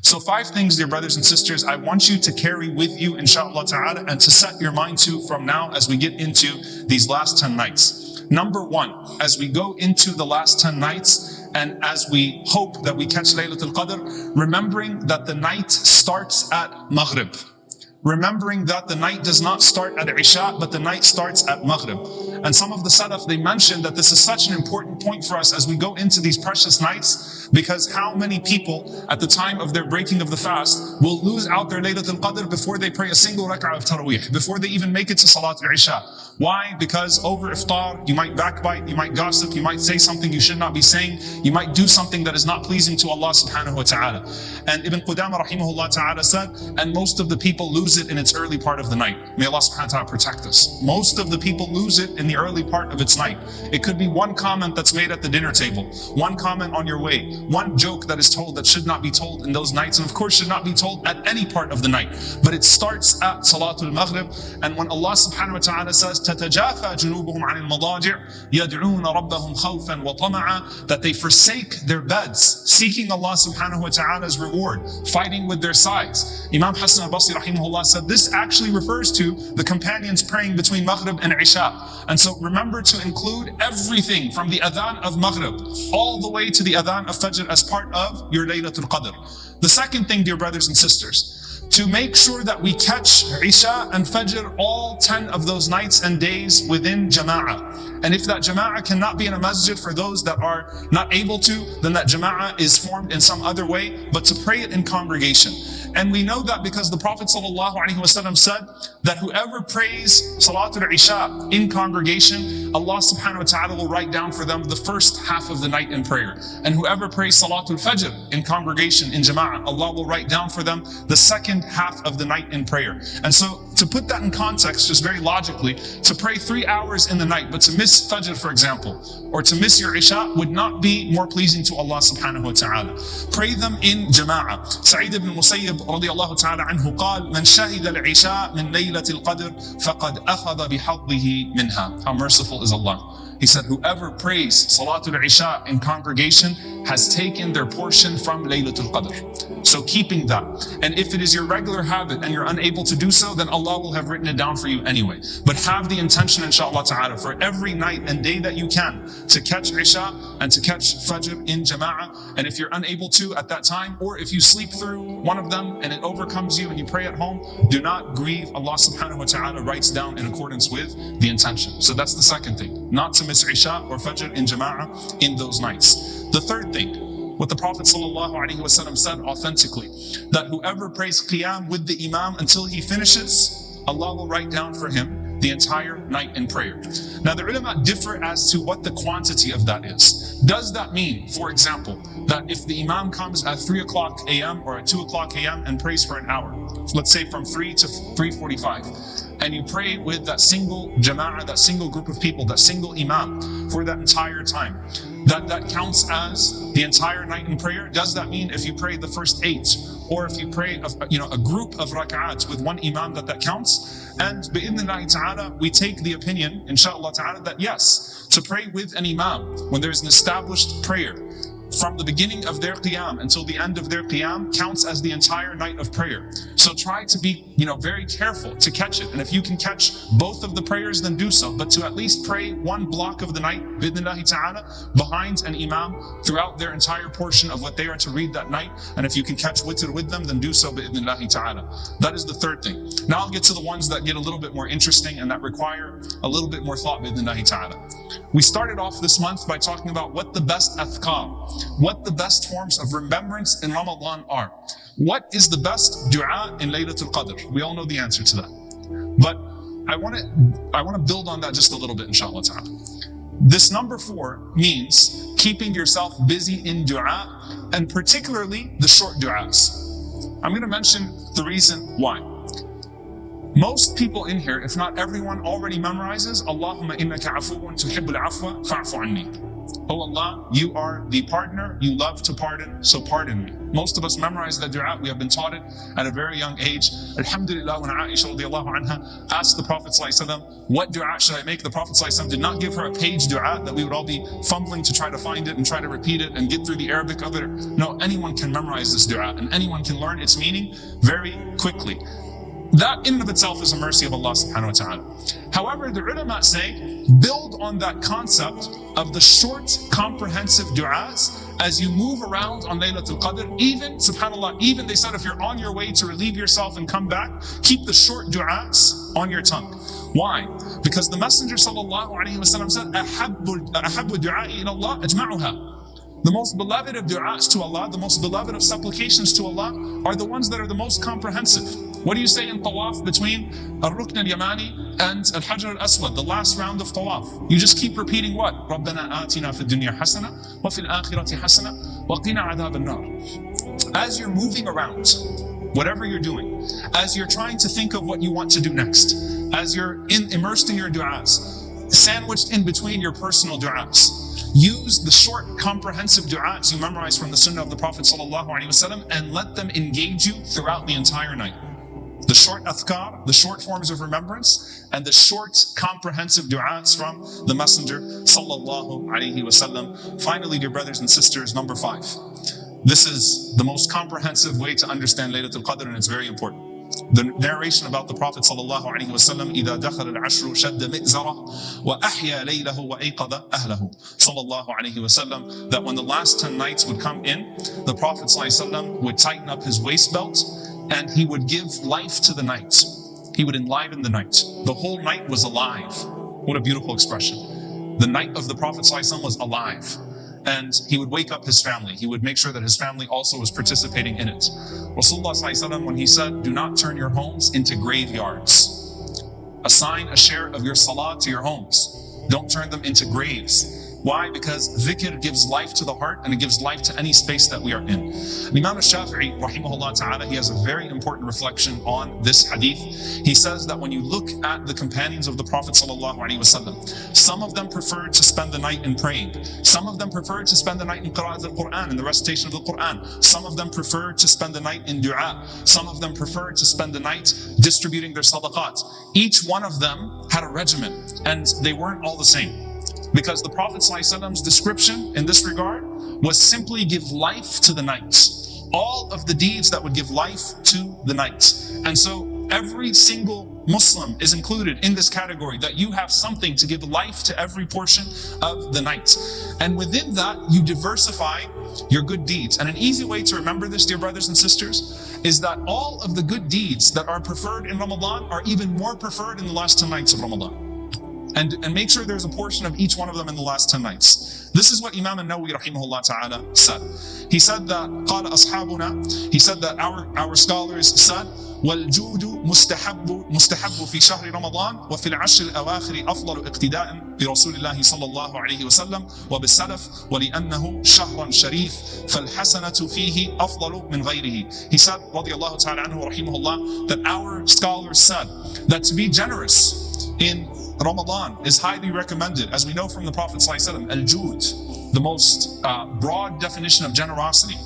So 5 things, dear brothers and sisters, I want you to carry with you, inshallah ta'ala, and to set your mind to from now as we get into these last 10 nights. Number 1, as we go into the last 10 nights, and as we hope that we catch Laylatul Qadr, remembering that the night starts at Maghrib. Remembering that the night does not start at Isha, but the night starts at Maghrib. And some of the Salaf, they mentioned that this is such an important point for us as we go into these precious nights, because how many people at the time of their breaking of the fast will lose out their Laylatul Qadr before they pray a single rak'ah of Taraweeh, before they even make it to Salat al-Isha. Why? Because over iftar, you might backbite, you might gossip, you might say something you should not be saying, you might do something that is not pleasing to Allah subhanahu wa ta'ala. And Ibn Qudama rahimahullah ta'ala said, and most of the people lose it in its early part of the night. May Allah subhanahu wa ta'ala protect us. Most of the people lose it in the early part of its night. It could be one comment that's made at the dinner table, one comment on your way, one joke that is told that should not be told in those nights, and of course should not be told at any part of the night. But it starts at Salatul Maghrib, and when Allah subhanahu wa ta'ala says, تَتَجَافَى جُنُوبُهُمْ عَنِ الْمَضَاجِعِ يَدْعُونَ رَبَّهُمْ خَوْفًا وَطَمَعًا, that they forsake their beds, seeking Allah subhanahu wa ta'ala's reward, fighting with their sides. Imam Hassan al-Basri rahimahullah said this actually refers to the companions praying between Maghrib and Isha. And so remember to include everything from the adhan of Maghrib all the way to the adhan of Fajr as part of your Laylatul Qadr. The second thing, dear brothers and sisters, to make sure that we catch Isha and Fajr all 10 of those nights and days within Jama'ah. And if that Jama'ah cannot be in a masjid for those that are not able to, then that Jama'ah is formed in some other way, but to pray it in congregation. And we know that because the Prophet ﷺ said that whoever prays Salatul Isha in congregation, Allah subhanahu wa ta'ala will write down for them the first half of the night in prayer. And whoever prays Salatul Fajr in congregation, in Jama'ah, Allah will write down for them the second half of the night in prayer. And so to put that in context, just very logically, to pray 3 hours in the night, but to miss Fajr, for example, or to miss your Isha would not be more pleasing to Allah subhanahu wa ta'ala. Pray them in Jama'ah. Sa'id ibn Musayyib radiyallahu ta'ala anhu قال من شهد العشاء من ليلة القدر فقد أخذ بحظه منها. How merciful is Allah. He said, whoever prays Salatul Isha in congregation has taken their portion from Laylatul Qadr. So keeping that. And if it is your regular habit and you're unable to do so, then Allah will have written it down for you anyway. But have the intention, inshallah ta'ala, for every night and day that you can to catch Isha and to catch Fajr in Jama'ah. And if you're unable to at that time, or if you sleep through one of them and it overcomes you and you pray at home, do not grieve. Allah subhanahu wa ta'ala writes down in accordance with the intention. So that's the second thing. Not to miss Isha or Fajr in Jama'ah in those nights. The third thing, what the Prophet ﷺ said authentically, that whoever prays Qiyam with the Imam until he finishes, Allah will write down for him the entire night in prayer. Now the ulama differ as to what the quantity of that is. Does that mean, for example, that if the Imam comes at 3 o'clock a.m. or at 2 o'clock a.m. and prays for an hour, let's say from 3 to 3:45, and you pray with that single jama'ah, that single group of people, that single imam for that entire time, that counts as the entire night in prayer? Does that mean if you pray the first 8, or if you pray a group of rak'ats with one imam, that counts? And bi'idhnillahi ta'ala, we take the opinion, inshallah ta'ala, that yes, to pray with an imam when there's an established prayer from the beginning of their qiyam until the end of their qiyam counts as the entire night of prayer. So try to be, very careful to catch it. And if you can catch both of the prayers, then do so. But to at least pray one block of the night, bi'idhnillahi ta'ala, behind an imam throughout their entire portion of what they are to read that night. And if you can catch witr with them, then do so bi'idhnillahi ta'ala. That is the third thing. Now I'll get to the ones that get a little bit more interesting and that require a little bit more thought bi'idhnillahi ta'ala. We started off this month by talking about what the best adhkar, what the best forms of remembrance in Ramadan are. What is the best dua in Laylatul Qadr? We all know the answer to that. But I want to build on that just a little bit, inshallah ta'ala. This number 4 means keeping yourself busy in dua, and particularly the short du'as. I'm going to mention the reason why. Most people in here, if not everyone, already memorizes Allahumma innaka afuwun tuhibbul afwa fa'fu anni. Oh Allah, you are the pardoner, you love to pardon, so pardon me. Most of us memorize the dua, we have been taught it at a very young age. Alhamdulillah, when Aisha radiallahu anha asked the Prophet ﷺ, what dua should I make? The Prophet ﷺ did not give her a page dua that we would all be fumbling to try to find it and try to repeat it and get through the Arabic of it. No, anyone can memorize this dua and anyone can learn its meaning very quickly. That in and of itself is a mercy of Allah subhanahu wa ta'ala. However, the ulama say, build on that concept of the short, comprehensive du'as as you move around on Laylatul Qadr. Even, subhanAllah, even they said if you're on your way to relieve yourself and come back, keep the short du'as on your tongue. Why? Because the Messenger sallallahu alayhi wa sallam said, أَحَبُّ دُعَاءِ إِلَى اللَّهِ أَجْمَعُهَا. The most beloved of du'as to Allah, the most beloved of supplications to Allah are the ones that are the most comprehensive. What do you say in tawaf between al-Rukn al-Yamani and al-Hajar al-Aswad, the last round of tawaf? You just keep repeating what? رَبَّنَا آتِنَا فِي الدُّنْيَا حَسَنَةً وَفِي الْآخِرَةِ حَسَنَةً وَقِنَا عَذَابَ النَّارِ. As you're moving around, whatever you're doing, as you're trying to think of what you want to do next, as you're immersed in your du'as, sandwiched in between your personal du'as, use the short, comprehensive du'as you memorize from the sunnah of the Prophet ﷺ and let them engage you throughout the entire night. The short adhkar, the short forms of remembrance, and the short, comprehensive du'as from the Messenger ﷺ. Finally, dear brothers and sisters, number 5. This is the most comprehensive way to understand Laylatul Qadr, and it's very important. The narration about the Prophet ﷺ, إِذَا دَخَلَ الْعَشْرُ شَدَّ مِئْزَرَهُ وَأَحْيَا لَيْلَهُ وَأَيْقَظَ أَهْلَهُ sallallahu alayhi wasallam, that when the last 10 nights would come in, the Prophet ﷺ would tighten up his waist belt and he would give life to the night. He would enliven the night. The whole night was alive. What a beautiful expression. The night of the Prophet ﷺ was alive. And he would wake up his family. He would make sure that his family also was participating in it. Rasulullah ﷺ, when he said, do not turn your homes into graveyards. Assign a share of your salah to your homes. Don't turn them into graves. Why? Because dhikr gives life to the heart and it gives life to any space that we are in. Imam al-Shafi'i, rahimahullah ta'ala, he has a very important reflection on this hadith. He says that when you look at the companions of the Prophet sallallahu alaihi wasallam, some of them preferred to spend the night in praying. Some of them preferred to spend the night in qira'at al-Quran, in the recitation of the Quran. Some of them preferred to spend the night in dua. Some of them preferred to spend the night distributing their sadaqat. Each one of them had a regimen, and they weren't all the same. Because the Prophet ﷺ's description in this regard was simply give life to the night. All of the deeds that would give life to the night. And so every single Muslim is included in this category, that you have something to give life to every portion of the night. And within that, you diversify your good deeds. And an easy way to remember this, dear brothers and sisters, is that all of the good deeds that are preferred in Ramadan are even more preferred in the last 10 nights of Ramadan. And make sure there's a portion of each one of them in the last 10 nights. This is what Imam al-Nawawi rahimahullah ta'ala said. He said that قال أصحابنا, he said that our scholars said, والجود مستحب في شهر رمضان وفي العشر الأواخر أفضل اقتداء برسول الله صلى الله عليه وسلم وبالسلف ولأنه شهر شريف فالحسنة فيه أفضل من غيره. He said رضي الله تعالى عنه ورحمه الله, that our scholars said that to be generous in Ramadan is highly recommended, as we know from the Prophet ﷺ, al-jud, the most broad definition of generosity.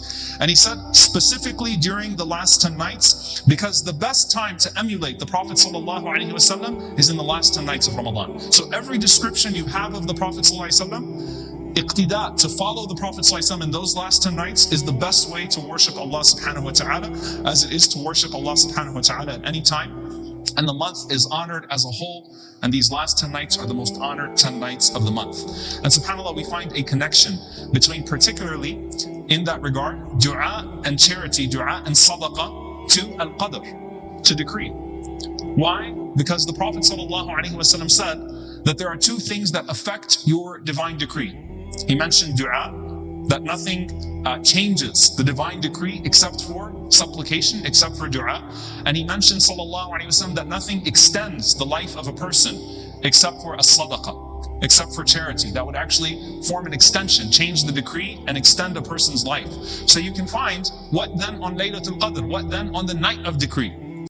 And he said specifically during the last 10 nights, because the best time to emulate the Prophet ﷺ is in the last 10 nights of Ramadan. So every description you have of the Prophet ﷺ, iqtida, to follow the Prophet ﷺ in those last 10 nights, is the best way to worship Allah subhanahu wa ta'ala, as it is to worship Allah subhanahu wa ta'ala at any time. And the month is honored as a whole, and these last 10 nights are the most honored 10 nights of the month. And subhanAllah, we find a connection between, particularly in that regard, dua and charity, dua and sadaqah, to al-qadr, to decree. Why? Because the Prophet ﷺ said that there are two things that affect your divine decree. He mentioned dua, that nothing changes the divine decree except for supplication, except for dua. And he mentioned sallallahu alaihi wasallam that nothing extends the life of a person except for a sadaqah, except for charity. That would actually form an extension, change the decree and extend a person's life. So you can find, what then on Laylatul Qadr, what then on the night of decree?